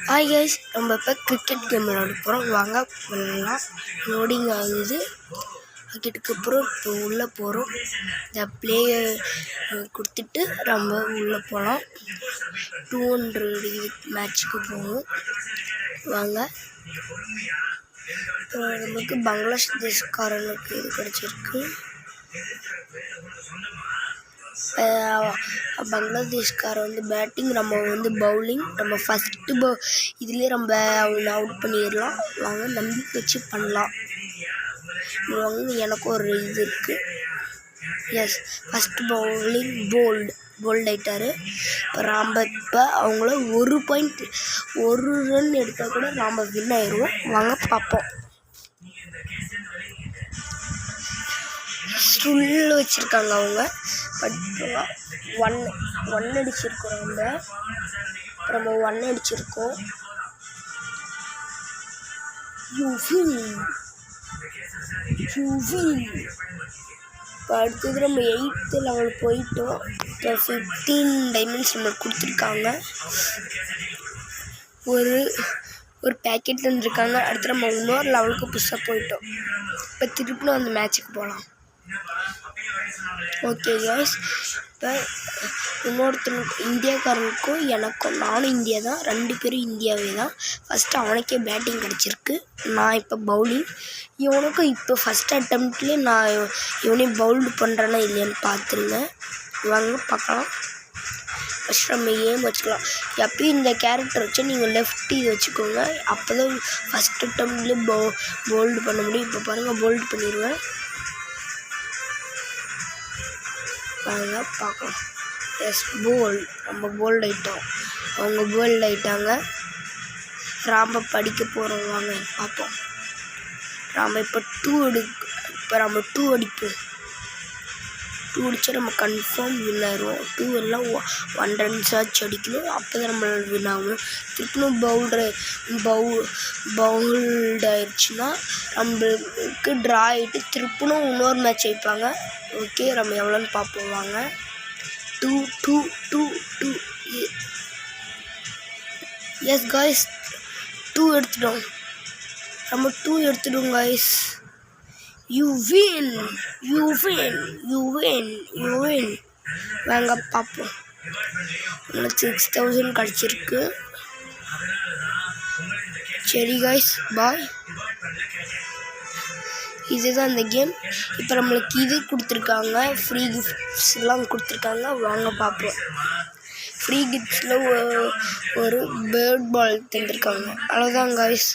Hi guys, நம்ம இப்போ cricket game விளையாட போகிறோம். வாங்க விளையாடலாம். லோடிங் ஆகுது. அதுக்கப்புறம் இப்போ உள்ளே போகிறோம். இந்த பிளேயர் கொடுத்துட்டு நம்ம உள்ளே போகலாம். 200 மேட்ச்சுக்கு போகும். வாங்க. நமக்கு பங்களாதேஷ்காரனுக்கு இது கிடச்சிருக்கு. பங்களாதேஷ்காரன் பேட்டிங், நம்ம பவுலிங். நம்ம ஃபஸ்ட்டு இதுலேயே நம்ம அவனை அவுட் பண்ணிடலாம். வாங்க, நம்பிக்கை வச்சு பண்ணலாம். எனக்கு ஒரு இது இருக்குது. எஸ், ஃபஸ்ட்டு பவுலிங் போல்ட் ஆகிட்டார். இப்போ அவங்கள 1 ரன் எடுத்தால் கூட நாம் வின் ஆயிடுவோம். வாங்க பார்ப்போம். ஸ்டுல் வச்சுருக்காங்க அவங்க. பட் 1 அடிச்சிருக்கோம். நம்ம 1 அடிச்சிருக்கோம். இப்போ அடுத்தது நம்ம 8th லெவல் போயிட்டோம். இப்போ 15 டைமண்ட்ஸ் நம்மளுக்கு கொடுத்துருக்காங்க. ஒரு பேக்கெட் தந்துருக்காங்க. அடுத்து நம்ம இன்னொரு லெவலுக்கு புதுசாக போயிட்டோம். இப்போ திருப்பியும் அந்த மேட்ச்சுக்கு போகலாம். ஓகே கைஸ், இப்போ இன்னொருத்தனுக்கு இந்தியாக்காரனுக்கும் எனக்கும், நானும் இந்தியா தான், 2 பேரும் இந்தியாவே தான். ஃபஸ்ட்டு அவனுக்கே பேட்டிங் கிடச்சிருக்கு. நான் இப்போ பவுலிங். இவனுக்கும் இப்போ ஃபஸ்ட் அட்டம்ப்ட்லேயே நான் இவனையும் பவுல்டு பண்ணுறேன்னா இல்லையான்னு பார்த்துருங்க. வாங்க பார்க்கலாம். ஃபஸ்ட் நம்ம ஏம் வச்சுக்கலாம். எப்பயும் இந்த கேரக்டர் வச்சு நீங்கள் லெஃப்ட் இது வச்சுக்கோங்க. அப்போ தான் ஃபஸ்ட் அட்டம்ப்ட்லேயே போல்டு பண்ண முடியும். இப்போ பாருங்கள், போல்டு பண்ணிடுவேன். வாங்க பார்க்கலாம். எஸ், நம்ம போல்ட் ஆகிட்டோம். அவங்க போல்ட் ஆகிட்டாங்க. ராம்ப படிக்க போகிறோம். வாங்க பார்ப்போம். ராம இப்போ 2 அடிப்போம். 2 அடித்தா நம்ம கன்ஃபார்ம் வின் ஆயிடுவோம். 2 எல்லாம் 1 runs ஆச்சு அடிக்கணும். அப்போ தான் நம்ம வின் ஆகணும். திருப்பியும் பவுல்ட் ஆயிடுச்சுன்னா நம்மளுக்கு ட்ரா ஆகிட்டு திருப்பியும் இன்னொரு மேட்ச் வைப்பாங்க. ஓகே, நம்ம எவ்வளோன்னு பார்ப்போம். வாங்க. 2 எஸ் காய்ஸ், 2 எடுத்துட்டோம். நம்ம 2 எடுத்துட்டோம் காய்ஸ். You win. வாங்க பார்ப்போம். உங்களுக்கு 6000 கிடச்சிருக்கு. சரி காய்ஸ், பாய். இதுதான் இந்த கேம். இப்போ நம்மளுக்கு இது கொடுத்துருக்காங்க, ஃப்ரீ கிஃப்ட்ஸ்லாம் கொடுத்துருக்காங்க. வாங்க பார்ப்போம். ஃப்ரீ கிஃப்ட்ஸில் ஒரு பேர்ட் பால் தந்துருக்காங்க. அவ்வளோதான் காய்ஸ்.